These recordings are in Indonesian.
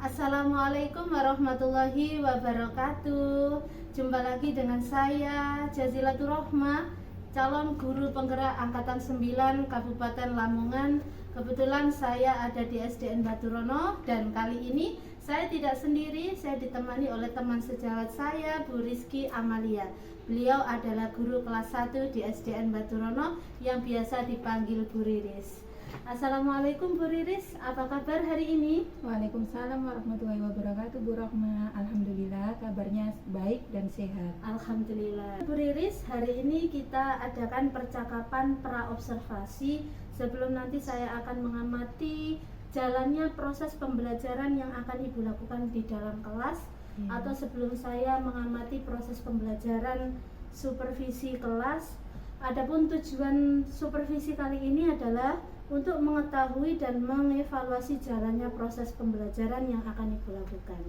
Assalamualaikum warahmatullahi wabarakatuh. Jumpa lagi dengan saya Jazilatur Rohmah, calon guru penggerak angkatan 9 Kabupaten Lamongan. Kebetulan saya ada di SDN Baturono dan kali ini saya tidak sendiri, saya ditemani oleh teman sejawat saya, Bu Rizky Amalia. Beliau adalah guru kelas 1 di SDN Baturono yang biasa dipanggil Bu Riris. Assalamualaikum Bu Riris, apa kabar hari ini? Waalaikumsalam warahmatullahi wabarakatuh, Bu Rohmah. Alhamdulillah kabarnya baik dan sehat. Alhamdulillah. Bu Riris, hari ini kita adakan percakapan pra-observasi sebelum nanti saya akan mengamati jalannya proses pembelajaran yang akan Ibu lakukan di dalam kelas, atau sebelum saya mengamati proses pembelajaran supervisi kelas. Adapun tujuan supervisi kali ini adalah untuk mengetahui dan mengevaluasi jalannya proses pembelajaran yang akan Ibu lakukan.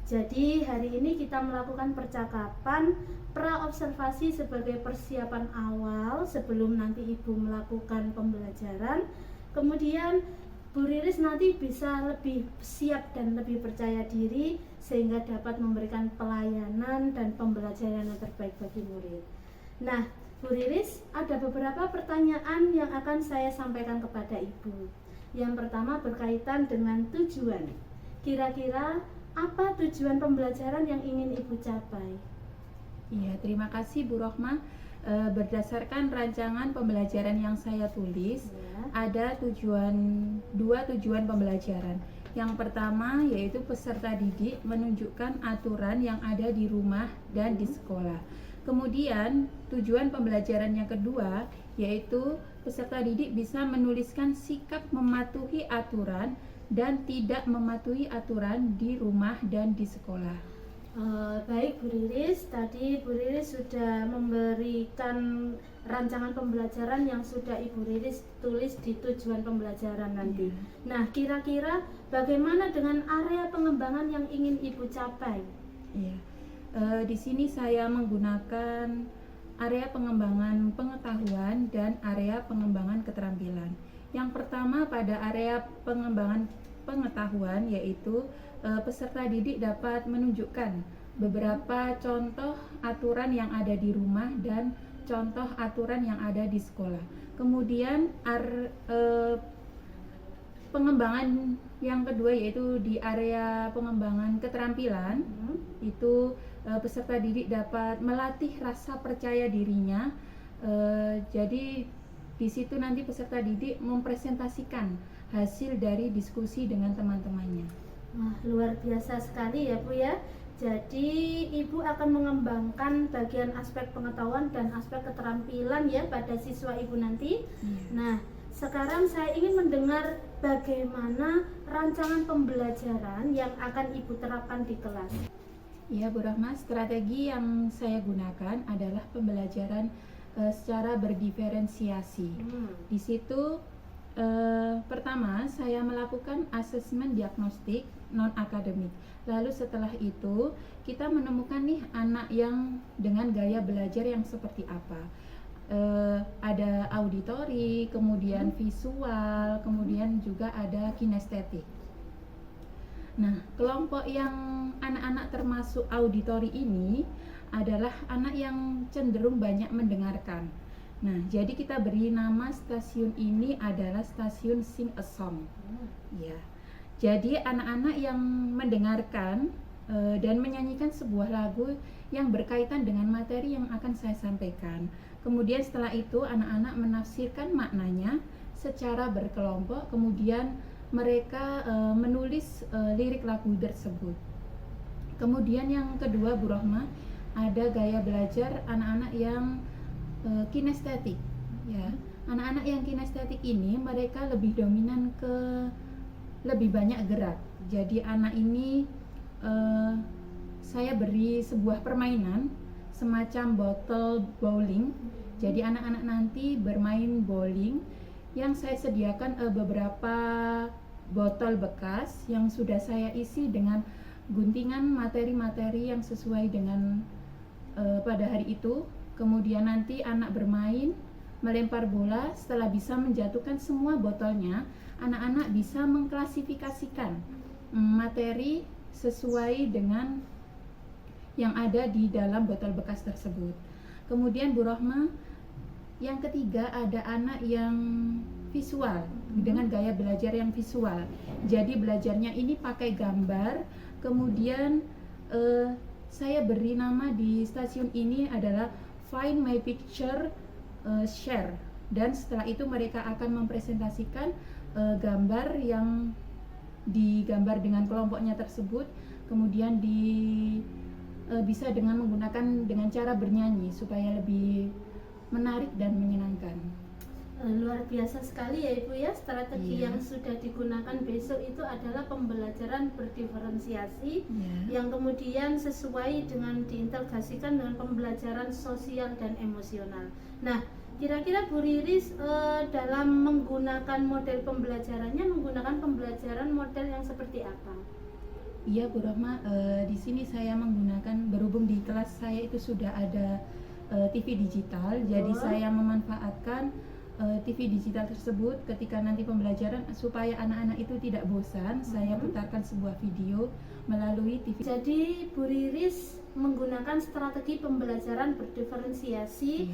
Jadi hari ini kita melakukan percakapan pra-observasi sebagai persiapan awal sebelum nanti Ibu melakukan pembelajaran. Kemudian Bu Riris nanti bisa lebih siap dan lebih percaya diri sehingga dapat memberikan pelayanan dan pembelajaran yang terbaik bagi murid. Nah, Bu Riris, ada beberapa pertanyaan yang akan saya sampaikan kepada Ibu. Yang pertama berkaitan dengan tujuan. Kira-kira apa tujuan pembelajaran yang ingin Ibu capai? Iya, terima kasih Bu Rohmah. Berdasarkan rancangan pembelajaran yang saya tulis, ada dua tujuan pembelajaran. Yang pertama yaitu peserta didik menunjukkan aturan yang ada di rumah dan di sekolah. Kemudian tujuan pembelajaran yang kedua yaitu peserta didik bisa menuliskan sikap mematuhi aturan dan tidak mematuhi aturan di rumah dan di sekolah. Baik Bu Riris, tadi Bu Riris sudah memberikan rancangan pembelajaran yang sudah Ibu Riris tulis di tujuan pembelajaran nanti. Nah, kira-kira bagaimana dengan area pengembangan yang ingin Ibu capai? Iya. Di sini saya menggunakan area pengembangan pengetahuan dan area pengembangan keterampilan. Yang pertama pada area pengembangan pengetahuan yaitu peserta didik dapat menunjukkan beberapa contoh aturan yang ada di rumah dan contoh aturan yang ada di sekolah. Kemudian pengembangan yang kedua yaitu di area pengembangan keterampilan, itu peserta didik dapat melatih rasa percaya dirinya. Jadi di situ nanti peserta didik mempresentasikan hasil dari diskusi dengan teman-temannya. Wah, luar biasa sekali ya Bu ya. Jadi Ibu akan mengembangkan bagian aspek pengetahuan dan aspek keterampilan ya pada siswa Ibu nanti. Nah, sekarang saya ingin mendengar bagaimana rancangan pembelajaran yang akan Ibu terapkan di kelas. Ya Bu Rohmah, strategi yang saya gunakan adalah pembelajaran secara berdiferensiasi. Di situ pertama saya melakukan asesmen diagnostik non-akademik. Lalu setelah itu kita menemukan nih anak yang dengan gaya belajar yang seperti apa. Ada auditori, kemudian visual, kemudian juga ada kinestetik. Nah, kelompok yang anak-anak termasuk auditori ini adalah anak yang cenderung banyak mendengarkan. Nah, jadi kita beri nama stasiun ini adalah stasiun Sing a Song. Ya. Jadi anak-anak yang mendengarkan dan menyanyikan sebuah lagu yang berkaitan dengan materi yang akan saya sampaikan. Kemudian setelah itu anak-anak menafsirkan maknanya secara berkelompok, kemudian mereka menulis lirik lagu tersebut. Kemudian yang kedua Bu Rohmah, ada gaya belajar anak-anak yang kinestetik. Ya, anak-anak yang kinestetik ini mereka lebih dominan ke lebih banyak gerak. Jadi anak ini saya beri sebuah permainan semacam botol bowling. Jadi anak-anak nanti bermain bowling yang saya sediakan beberapa botol bekas yang sudah saya isi dengan guntingan materi-materi yang sesuai dengan pada hari itu. Kemudian nanti anak bermain melempar bola. Setelah bisa menjatuhkan semua botolnya, anak-anak bisa mengklasifikasikan materi sesuai dengan yang ada di dalam botol bekas tersebut. Kemudian Bu Rohma, yang ketiga ada anak yang visual, dengan gaya belajar yang visual. Jadi belajarnya ini pakai gambar. Kemudian saya beri nama di stasiun ini adalah Find My Picture, Share. Dan setelah itu mereka akan mempresentasikan gambar yang digambar dengan kelompoknya tersebut, kemudian bisa dengan menggunakan dengan cara bernyanyi supaya lebih menarik dan menyenangkan. Luar biasa sekali ya Ibu ya, strategi yang sudah digunakan besok itu adalah pembelajaran berdiferensiasi yang kemudian sesuai dengan diintegrasikan dengan pembelajaran sosial dan emosional. Nah, kira-kira Bu Riris dalam menggunakan model pembelajarannya menggunakan pembelajaran model yang seperti apa? Iya Bu Rohma, di sini saya menggunakan, berhubung di kelas saya itu sudah ada TV digital, jadi saya memanfaatkan TV digital tersebut ketika nanti pembelajaran supaya anak-anak itu tidak bosan. Saya putarkan sebuah video melalui TV. Jadi Bu Riris menggunakan strategi pembelajaran berdiferensiasi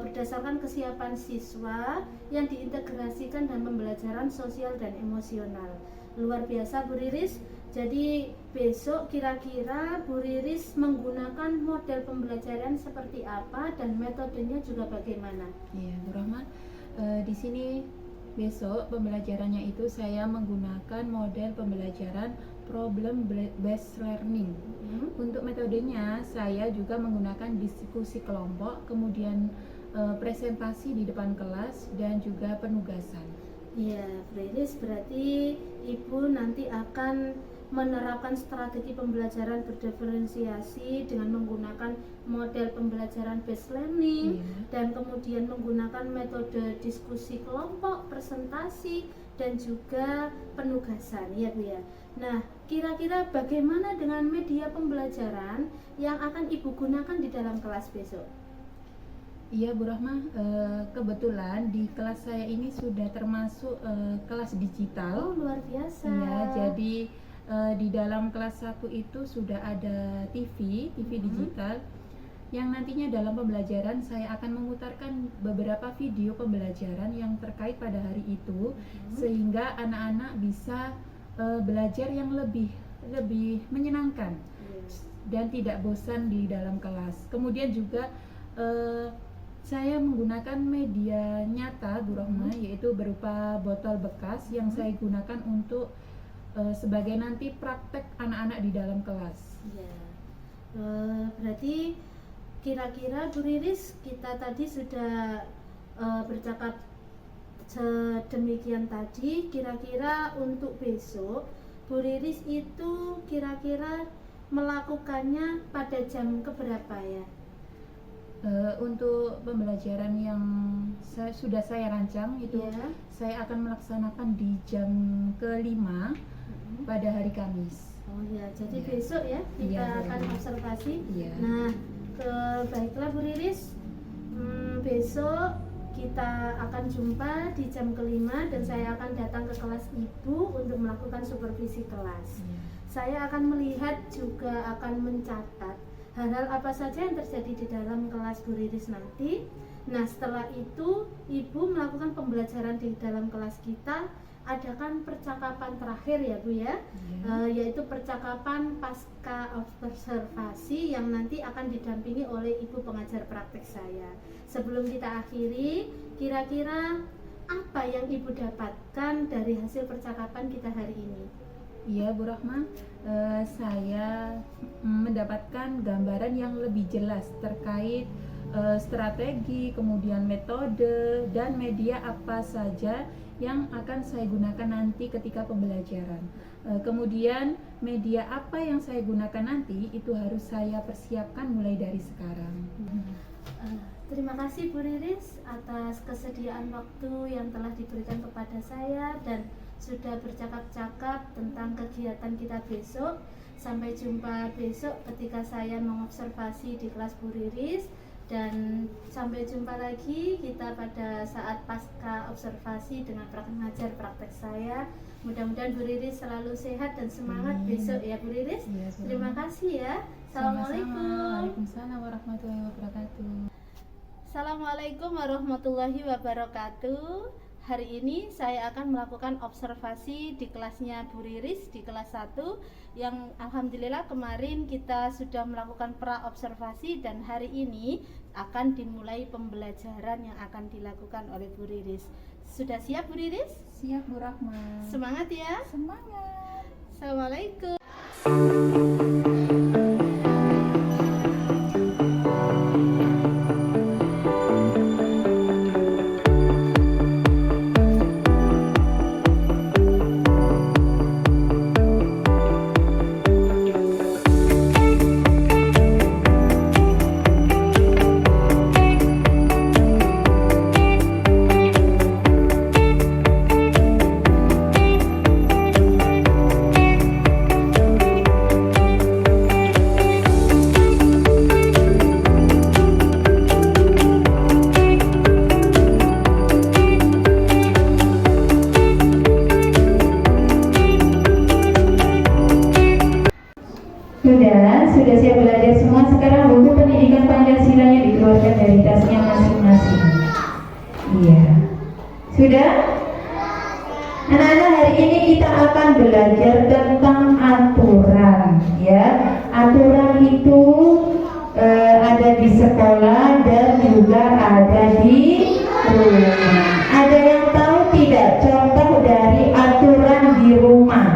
berdasarkan kesiapan siswa yang diintegrasikan dengan pembelajaran sosial dan emosional. Luar biasa Bu Riris. Jadi besok kira-kira Bu Riris menggunakan model pembelajaran seperti apa dan metodenya juga bagaimana? Iya, Bu Rohma, di sini besok pembelajarannya itu saya menggunakan model pembelajaran problem based learning. Untuk metodenya saya juga menggunakan diskusi kelompok, kemudian presentasi di depan kelas dan juga penugasan. Ya, Bu Riris, berarti Ibu nanti akan menerapkan strategi pembelajaran berdiferensiasi dengan menggunakan model pembelajaran based learning dan kemudian menggunakan metode diskusi kelompok, presentasi dan juga penugasan ya Bu ya. Nah, kira-kira bagaimana dengan media pembelajaran yang akan Ibu gunakan di dalam kelas besok? Iya Bu Rohma, kebetulan di kelas saya ini sudah termasuk kelas digital. Oh, luar biasa. Ya, jadi di dalam kelas 1 itu sudah ada TV digital yang nantinya dalam pembelajaran saya akan memutarkan beberapa video pembelajaran yang terkait pada hari itu sehingga anak-anak bisa belajar yang lebih menyenangkan dan tidak bosan di dalam kelas. Kemudian juga saya menggunakan media nyata Bu Rohma, yaitu berupa botol bekas yang saya gunakan untuk sebagai nanti praktek anak-anak di dalam kelas. Ya, berarti kira-kira Bu Riris kita tadi sudah bercakap sedemikian tadi. Kira-kira untuk besok Bu Riris itu kira-kira melakukannya pada jam keberapa ya? Untuk pembelajaran yang sudah saya rancang itu saya akan melaksanakan di jam ke-5 pada hari Kamis. Oh ya, jadi besok ya kita akan observasi. Nah, baiklah Bu Riris, besok kita akan jumpa di jam ke-5 dan saya akan datang ke kelas Ibu untuk melakukan supervisi kelas. Saya akan melihat juga akan mencatat hal-hal apa saja yang terjadi di dalam kelas Bu Riris nanti. Nah, setelah itu Ibu melakukan pembelajaran di dalam kelas kita. Adakan percakapan terakhir ya Bu ya, yaitu percakapan pasca observasi yang nanti akan didampingi oleh Ibu pengajar praktek saya. Sebelum kita akhiri, kira-kira apa yang Ibu dapatkan dari hasil percakapan kita hari ini? Iya Bu Rohma, saya mendapatkan gambaran yang lebih jelas terkait strategi, kemudian metode dan media apa saja yang akan saya gunakan nanti ketika pembelajaran. Kemudian media apa yang saya gunakan nanti itu harus saya persiapkan mulai dari sekarang. Terima kasih Bu Riris atas kesediaan waktu yang telah diberikan kepada saya dan sudah bercakap-cakap tentang kegiatan kita besok. Sampai jumpa besok ketika saya mengobservasi di kelas Bu Riris. Dan sampai jumpa lagi kita pada saat pasca observasi. observasi dengan praktek ngajar praktek saya. Mudah-mudahan Bu Riris selalu sehat dan semangat besok ya Bu Riris. Ya, Terima kasih ya. Assalamualaikum. Waalaikumsalam warahmatullahi wabarakatuh. Assalamualaikum warahmatullahi wabarakatuh. Hari ini saya akan melakukan observasi di kelasnya Bu Riris di kelas 1 yang alhamdulillah kemarin kita sudah melakukan pra-observasi dan hari ini akan dimulai pembelajaran yang akan dilakukan oleh Bu Riris. Sudah siap Bu Riris? Siap Bu Rahma. Semangat ya. Semangat. Assalamualaikum. Sudah siap belajar semua. Sekarang buku pendidikan Pancasilanya dikeluarkan dari tasnya masing-masing. Iya. Sudah? Anak-anak, hari ini kita akan belajar tentang aturan, ya. Aturan itu ada di sekolah dan juga ada di rumah. Ada yang tahu tidak contoh dari aturan di rumah?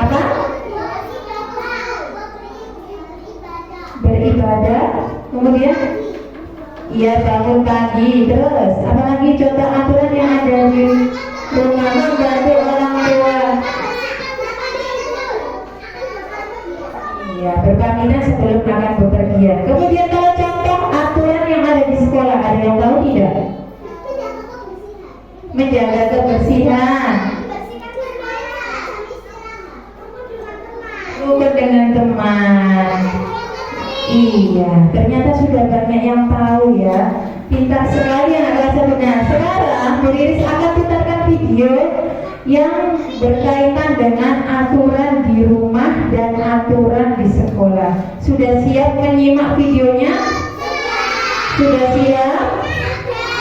Apa? Beribadah, kemudian ia bangun pagi, terus apalagi contoh aturan yang ada di rumah? Membantu orang tua, iya, berpamitan sebelum akan bepergian. Kemudian kalau contoh aturan yang ada di sekolah, ada yang tahu tidak? Menjaga kebersihan, rukun dengan teman. Iya, ternyata sudah banyak yang tahu ya. Pintar sekali anak kelas 1. Nah, sekarang Bu Riris akan putarkan video yang berkaitan dengan aturan di rumah dan aturan di sekolah. Sudah siap menyimak videonya? Sudah siap?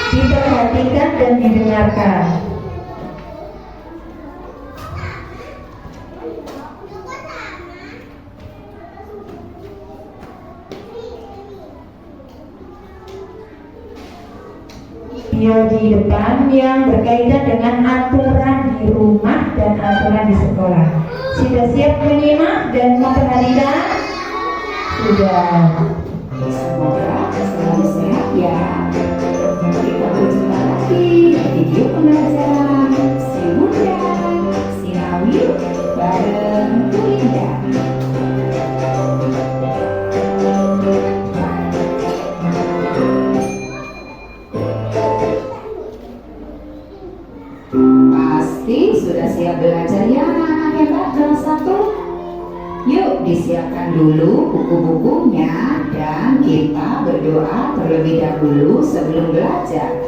Diperhatikan dan didengarkan. Video di depan yang berkaitan dengan aturan di rumah dan aturan di sekolah. Sudah siap menyimak dan memperhatikan? Sudah. Semoga selalu sehat ya. Kita berjumpa lagi di video pembelajaran Si Muda, Si Rawi bareng Bu Linda. Pasti sudah siap belajar ya anak-anak hebat kelas 1. Yuk disiapkan dulu buku-bukunya dan kita berdoa terlebih dahulu sebelum belajar.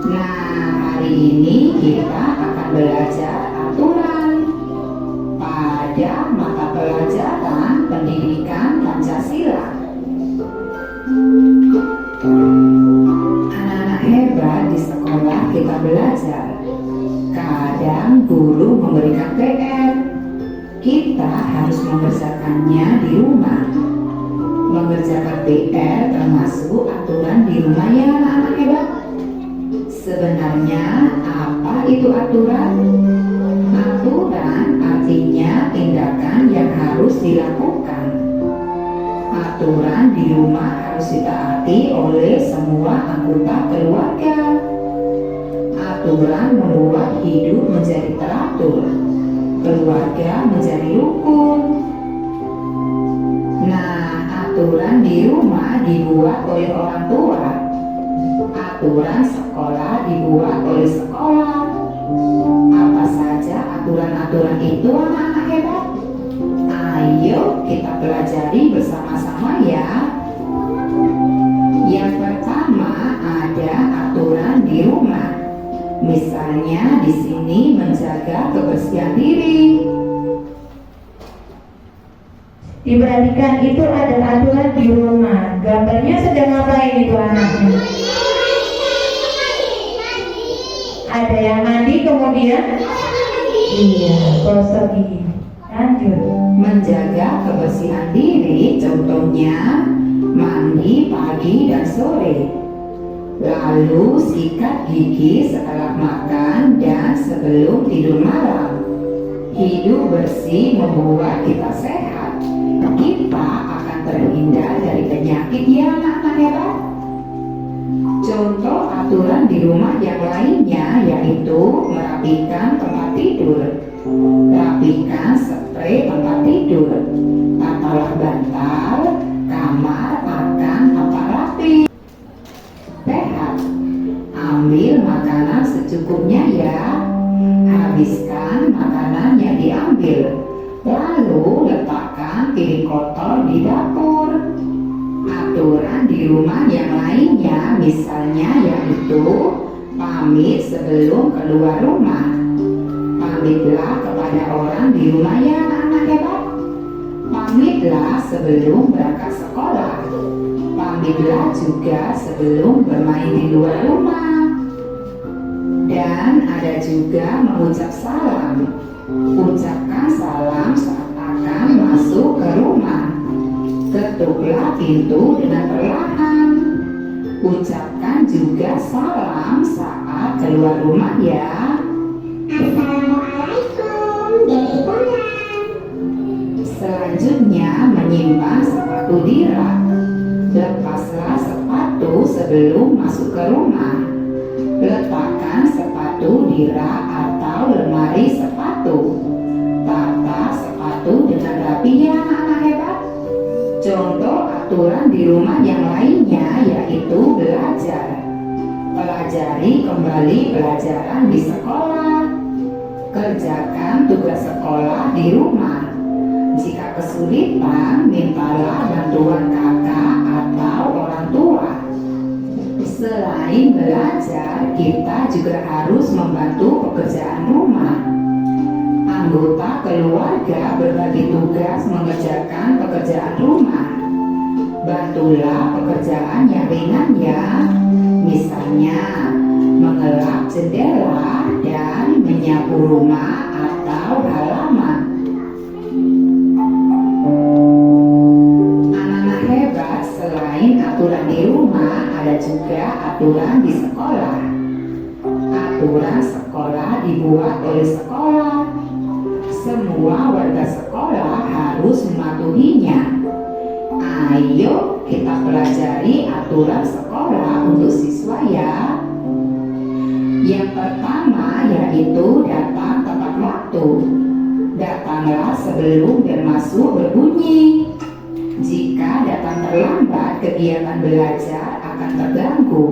Nah, hari ini kita akan belajar aturan pada mata pelajaran pendidikan Pancasila. Anak-anak hebat di sekolah kita belajar. Kadang guru memberikan PR, kita harus mengerjakannya di rumah. Mengerjakan PR termasuk aturan di rumah ya anak-anak hebat. Sebenarnya apa itu aturan? Aturan artinya tindakan yang harus dilakukan. Aturan di rumah harus ditaati oleh semua anggota keluarga. Aturan membuat hidup menjadi teratur, keluarga menjadi rukun. Nah, aturan di rumah dibuat oleh orang tua. Aturan sekolah dibuat oleh sekolah. Apa saja aturan-aturan itu anak-anak hebat? Ayo kita pelajari bersama-sama ya. Yang pertama ada di rumah. Misalnya di sini menjaga kebersihan diri. Diperhatikan itu adalah aturan di rumah. Gambarnya sedang ngapain itu anaknya? Ada yang mandi kemudian? Iya, gosok gigi. Lanjut. Menjaga kebersihan diri contohnya mandi pagi dan sore. Lalu sikat gigi setelah makan dan sebelum tidur malam. Hidup bersih membuat kita sehat. Kita akan terhindar dari penyakit ya anak-anak hebat. Contoh aturan di rumah yang lainnya yaitu merapikan tempat tidur. Rapikan spray tempat tidur. Tatalah bantal, kamar akan tampak rapi. Sehat. Ambil makanan secukupnya ya. Habiskan makanan yang diambil. Lalu letakkan piring kotor di dapur. Aturan di rumah yang lainnya misalnya yaitu pamit sebelum keluar rumah. Pamitlah kepada orang di rumah ya anak hebat. Pamitlah sebelum berangkat sekolah. Pamitlah juga sebelum bermain di luar rumah. Dan ada juga mengucap salam. Ucapkan salam saat akan masuk ke rumah. Ketuklah pintu dengan perlahan. Ucapkan juga salam saat keluar rumah ya. Assalamualaikum, dari pulang. Selanjutnya menyimpan sepatu di rak. Lepaslah sepatu sebelum masuk ke rumah. Letakkan sepatu di rak atau lemari sepatu. Tata sepatu dengan rapi ya anak hebat. Contoh aturan di rumah yang lainnya yaitu belajar. Pelajari kembali pelajaran di sekolah. Kerjakan tugas sekolah di rumah. Jika kesulitan, mintalah bantuan kakak atau orang tua. Selain belajar, kita juga harus membantu pekerjaan rumah. Anggota keluarga berbagi tugas mengerjakan pekerjaan rumah. Bantulah pekerjaan yang ringan ya. Misalnya, mengelap jendela dan menyapu rumah atau halaman. Anak-anak hebat, selain aturan di rumah, ada juga aturan di sekolah. Aturan sekolah dibuat oleh sekolah. Semua warga sekolah harus mematuhinya. Ayo kita pelajari aturan sekolah untuk siswa ya. Yang pertama yaitu datang tepat waktu. Datanglah sebelum bel masuk berbunyi. Jika datang terlambat, kegiatan belajar akan terganggu.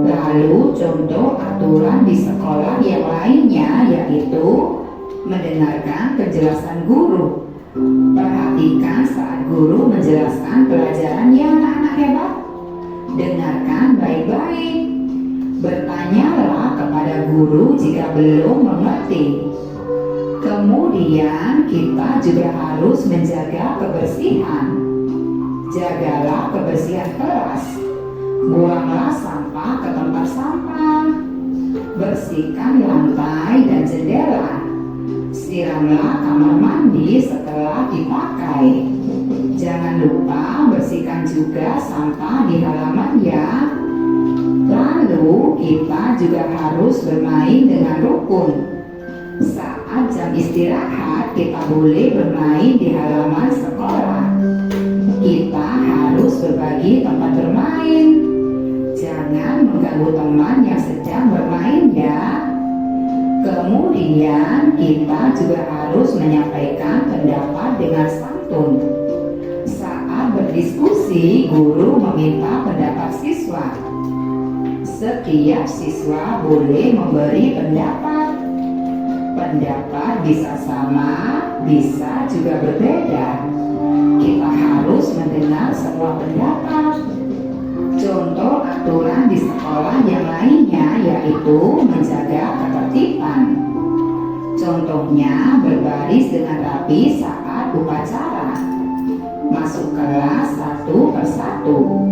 Lalu contoh aturan di sekolah yang lainnya yaitu mendengarkan penjelasan guru. Perhatikan saat guru menjelaskan pelajarannya anak-anak hebat. Dengarkan baik-baik. Bertanyalah kepada guru jika belum mengerti. Kemudian kita juga harus menjaga kebersihan. Jagalah kebersihan kelas. Buanglah sampah ke tempat sampah. Bersihkan lantai dan jendela. Siramlah kamar mandi setelah dipakai. Jangan lupa bersihkan juga sampah di halaman ya. Lalu kita juga harus bermain dengan rukun. Saat jam istirahat kita boleh bermain di halaman sekolah. Kita harus berbagi tempat bermain. Jangan mengganggu teman yang sedang bermain ya. Kemudian kita juga harus menyampaikan pendapat dengan santun. Saat berdiskusi, guru meminta pendapat siswa. Setiap siswa boleh memberi pendapat. Pendapat bisa sama, bisa juga berbeda. Kita harus mendengar semua pendapat. Contoh aturan di sekolah yang lainnya, yaitu menjaga ketertiban. Contohnya berbaris dengan rapi saat upacara, masuk kelas satu persatu,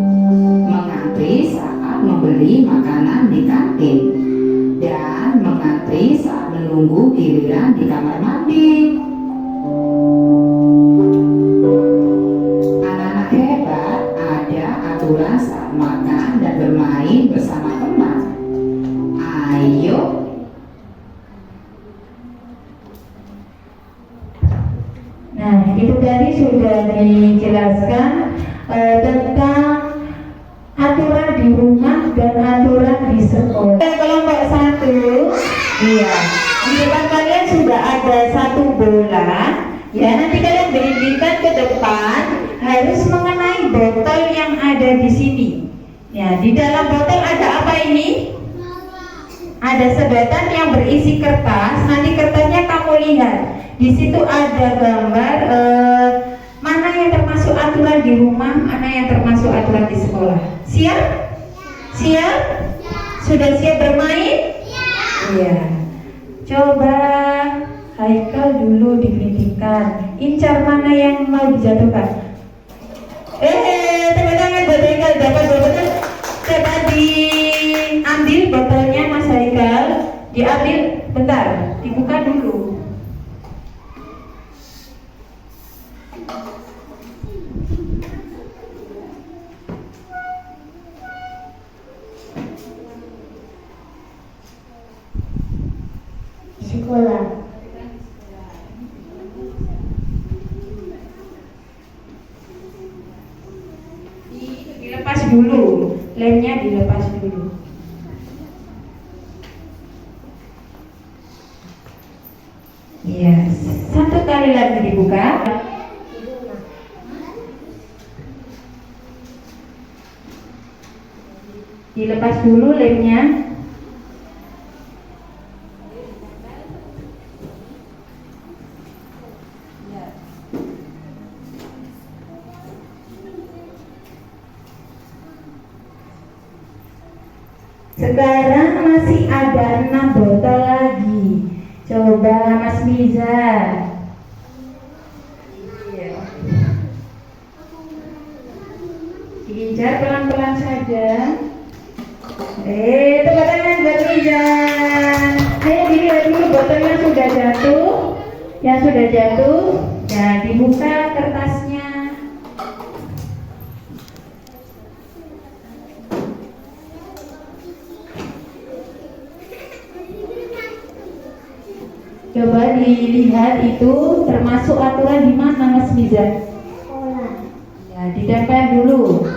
mengantri saat membeli makanan di kantin, dan mengantri saat menunggu giliran di kamar mandi. Anak-anak hebat ada aturan saat makan dan bermain bersama teman. Ayo. Nah, itu tadi sudah dijelaskan tentang aturan di rumah dan aturan di sekolah. Kelompok 1, iya. Di depan kalian sudah ada satu bola. Ya, nanti kalian berdirikan ke depan, harus mengenai botol yang ada di sini. Ya, di dalam botol ada apa ini? Ada sedotan yang berisi kertas. Nanti kertasnya kamu lihat. Di situ ada gambar mana yang termasuk aturan di rumah, mana yang termasuk aturan di sekolah. Siap? Siap? Sudah siap bermain? Iya. Coba Haikal dulu digelindingkan. Incar mana yang mau dijatuhkan. Tepuk tangan buat Haikal. Dapat botolnya. Coba diambil botolnya Mas Haikal. Diambil, bentar. Dibuka dulu. Sekolah. Dilepas dulu, lemnya dilepas dulu. Iya, satu kali lagi dibuka. Dilepas dulu lemnya. Sekarang masih ada 6 botol lagi. Coba Mas Miza. Iya. Diincar pelan-pelan saja. Tepuk tangan buat Miza. Ayo dilihat dulu botolnya sudah jatuh. Yang sudah jatuh, nah dibuka kertasnya. Coba dilihat itu termasuk aturan di mana Mas Miza? Ya, ditempel dulu.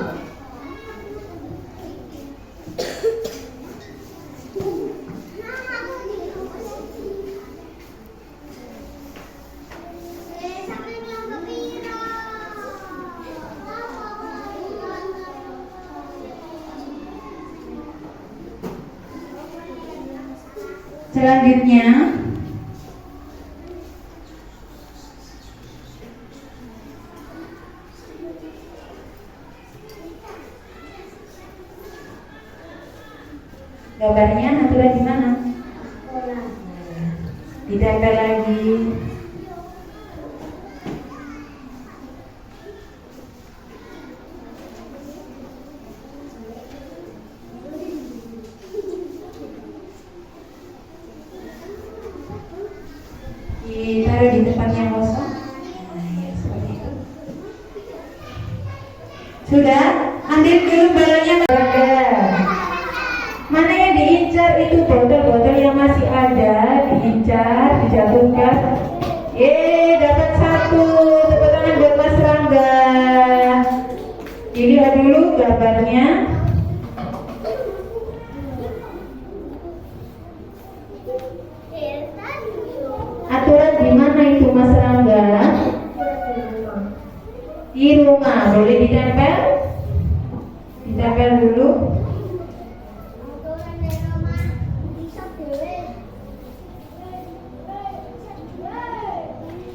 Selanjutnya gambarnya aturan di mana? Ditempel lagi. Ditaruh di tempat yang kosong. Nah, ya, seperti itu. Sudah? Ambil dulu balonnya. Mana yang diincar itu botol-botol yang masih ada, diincar, dijatuhkan. Dapat 1. Tepuk tangan buat Mas Rangga. Dilihat dulu gambarnya. Aturan di mana itu Mas Rangga? Di rumah. Boleh ditempel? Ditempel dulu.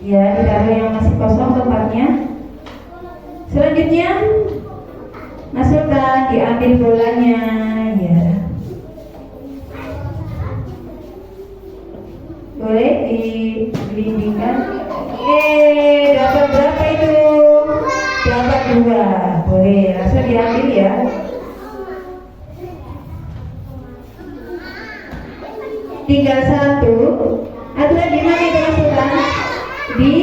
Ya, ditaruh yang masih kosong tempatnya. Selanjutnya, masukkan diambil bolanya ya. Boleh digelindingkan. Dapat berapa itu? Dapat 2. Boleh langsung diambil ya. Tinggal 1. Aturan di mana itu masukkan? Di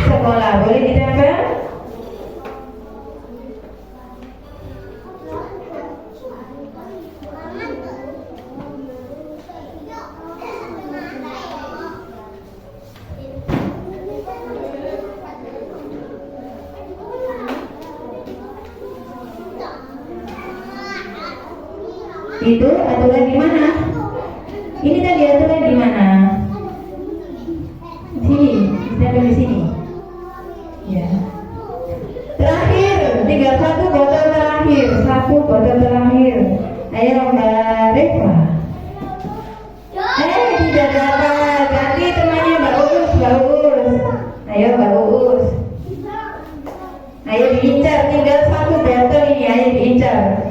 sekolah. Boleh ditempel? Itu aturan di mana? Ini tadi aturan di mana? Sini, kita di sini. Ya. Terakhir, tinggal 1 botol terakhir, 1 botol terakhir. Ayo Mbak Reva. Tidak dapat. Ganti temannya Mbak Uus, Mbak Uus. Ayo Mbak Uus. Ayo diincar, tinggal 1 botol ini, ayo diincar.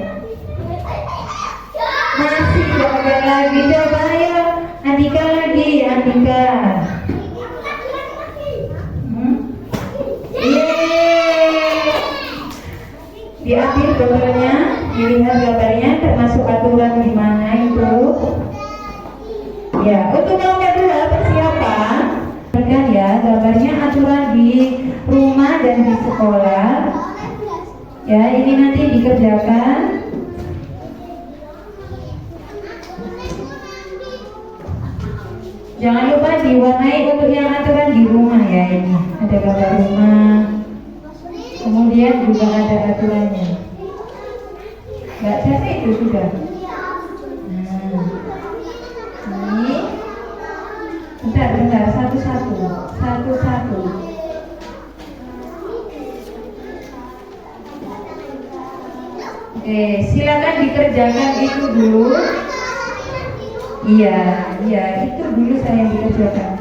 Masih dapat lagi, coba ayo Andika lagi, Andika. Diambil botolnya, dilihat gambarnya, termasuk aturan di mana itu. Ya, untuk yang kedua persiapan, kan ya gambarnya aturan di rumah dan di sekolah. Ya, ini nanti dikerjakan. Jangan lupa diwarnai untuk yang aturan di rumah ya, ini ada gambar rumah. Kemudian juga ada aturannya. Nggak capek itu sudah. Nah, ini bentar, satu-satu. Oke, silakan dikerjakan itu dulu. Iya, itu dulu saya dikerjakan.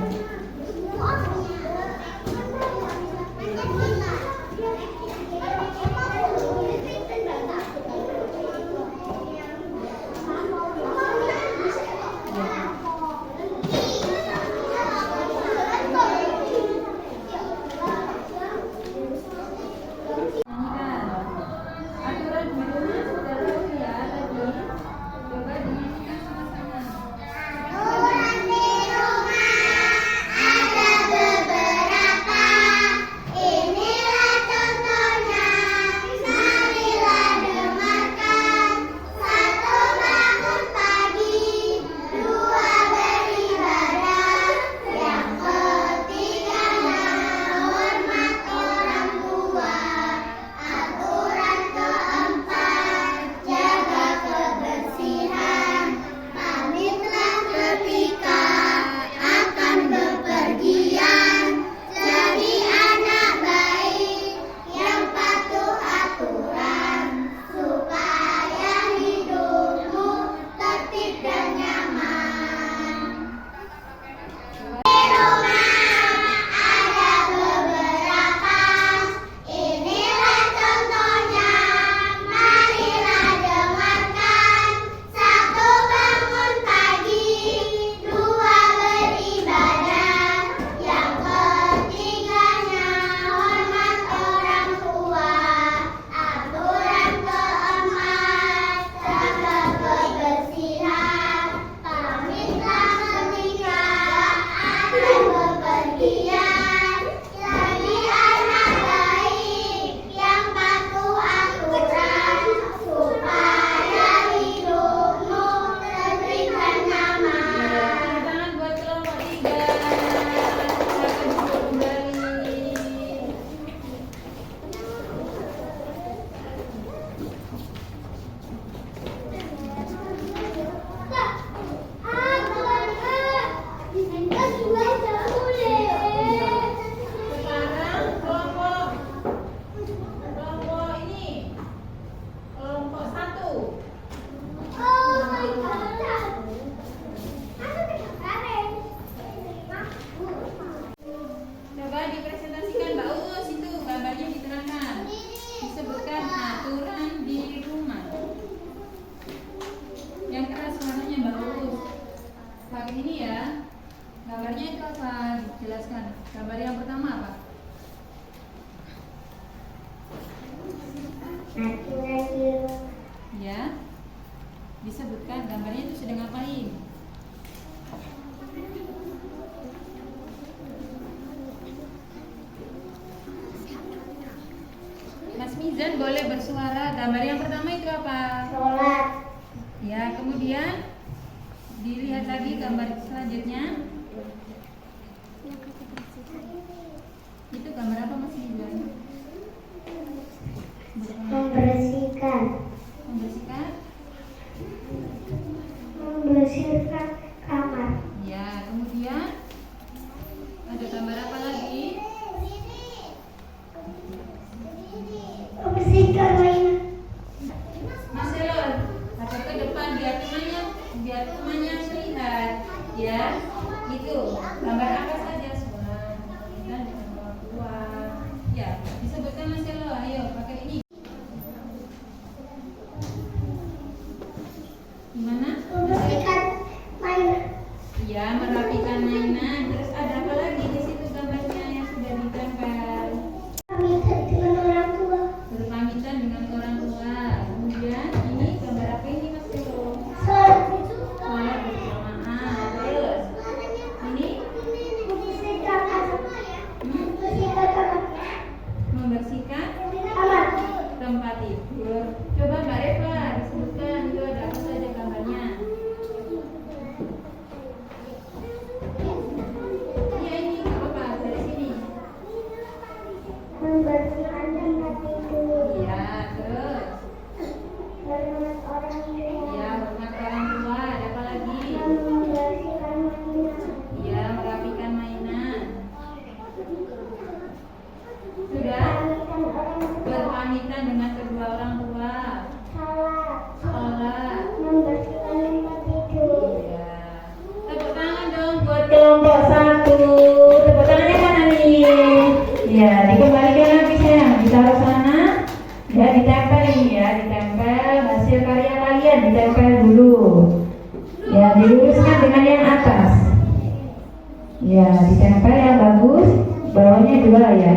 Gambar yang pertama apa? Ya. Disebutkan gambarnya itu sedang ngapain? Mas Mizan boleh bersuara. Gambar yang pertama itu apa? Sholat. Ya, kemudian dilihat lagi gambar selanjutnya. Itu gambar apa Mas Mizan? Membersihkan. Membersihkan? Membersihkan kamar. Ya, kemudian ada gambar apa lagi? Membersihkan mainan. Mas Elon, hadap ke depan biar temannya melihat. Ya, itu gambar apa saja? Sholat, dan dengan orang tua. Ya, disebutkan Mas Elon. Ayo, pakai ini. Gimana? Membersihkan mainan. Ya, merapikan mainan. Terus ada apa lagi di situ gambarnya yang sudah ditempel? Pamitan dengan orang tua. Berpamitan dengan orang tua. Kemudian ini gambar apa ini Mas Elo? Sholat. Sholat berjamaah. Terus ini Membersihkan kamar. Membersihkan kamar. membersihkan Kamar. tempat tidur. Coba Mbak Reva disebutkan itu ada apa saja gambarnya? Ya ini nggak apa-apa dari sini. Membersihkan tempat tidur. Ya terus. Hormat orang tua. Ya hormat orang tua. Ada apa lagi? Membersihkan mainan. Ya merapikan mainan. Sudah. Pamitan orang tua. Berpamitan dengan kedua orang tua. Sholat. Sholat. Membersihkan tempat tidur. Ya. Tepuk tangan dong buat Kelompok 1. Tepuk tangannya mana nih? Ya, dikembalikan lagi sayang. Ditaruh sana. Ya, ditempel ini ya, ditempel hasil karya kalian, ditempel dulu. Ya, diluruskan dengan yang atas. Ya, ditempel yang bagus. Bawahnya 2 ya.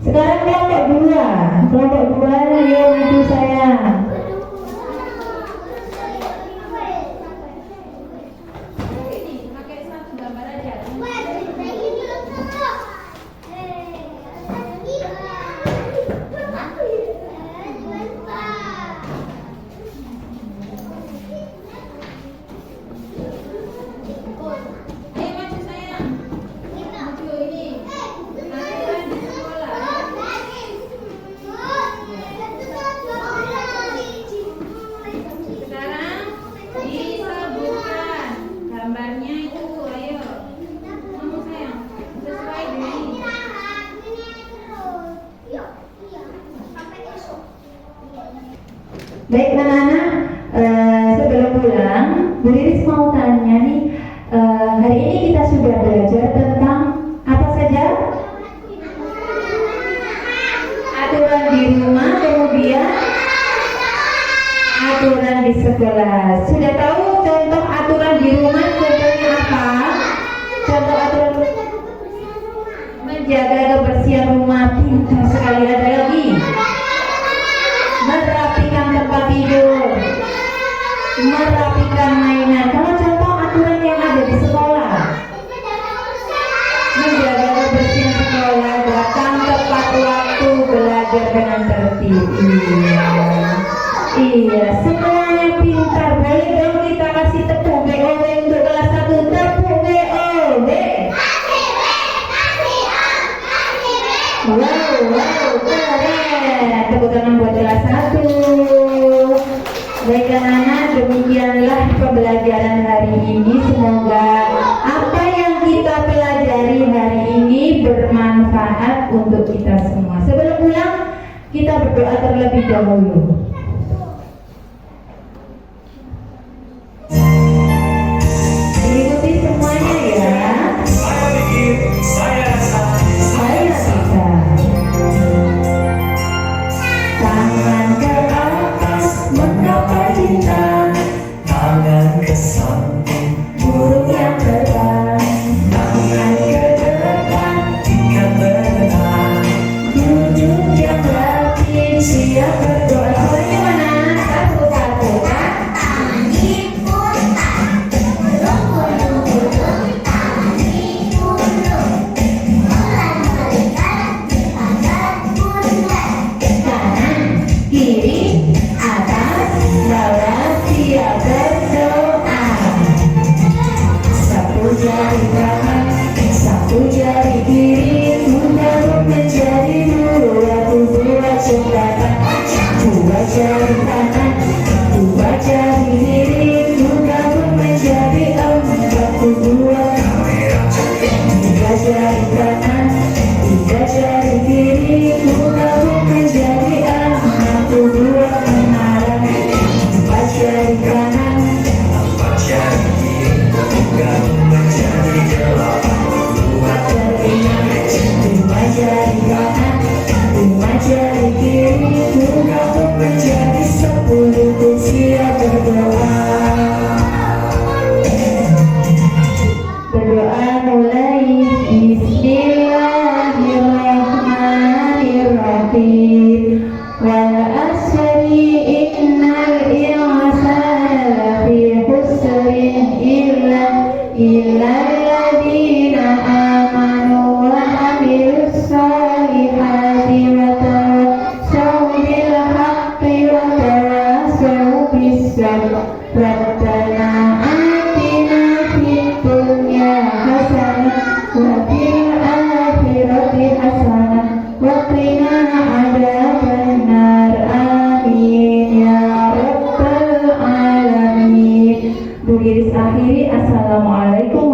Sekarang kelompok 2. Kelompok 2 yang maju sayang. ini pakai satu gambar aja. Ayo maju sayang. Maju ini. Aturan di sekolah. Sekarang disebutkan gambarnya itu. Ayo. Kamu sayang. Sesuai dengan ini. Baik anak-anak, sebelum pulang, Bu Riris mau tanya nih, hari ini kita sudah belajar tentang apa saja? Aturan di rumah, kemudian aturan di sekolah. Sudah tahu contoh aturan di rumah, contohnya apa? Contoh aturan menjaga kebersihan rumah, pintar sekali. Ada lagi? Merapikan tempat tidur, merapikan mainan. Kalau contoh aturan yang ada di sekolah, menjaga kebersihan sekolah, datang tepat waktu, belajar dengan tertib. Iya, semuanya pintar. Boleh dong kita kasih tepuk BOW untuk kelas 1. Tepuk BOW. Wow, keren. Tepuk tangan buat kelas 1. Baik anak-anak, demikianlah pembelajaran hari ini. Semoga apa yang kita pelajari hari ini bermanfaat untuk kita semua. Sebelum pulang, kita berdoa terlebih dahulu. Ikuti semuanya ya. Saya pikir, saya rasa, Saya bisa. Tangan ke atas menggapai bintang, tangan ke samping, burung yang terbang. Tangan ke depan Bu Iris akhiri, Assalamualaikum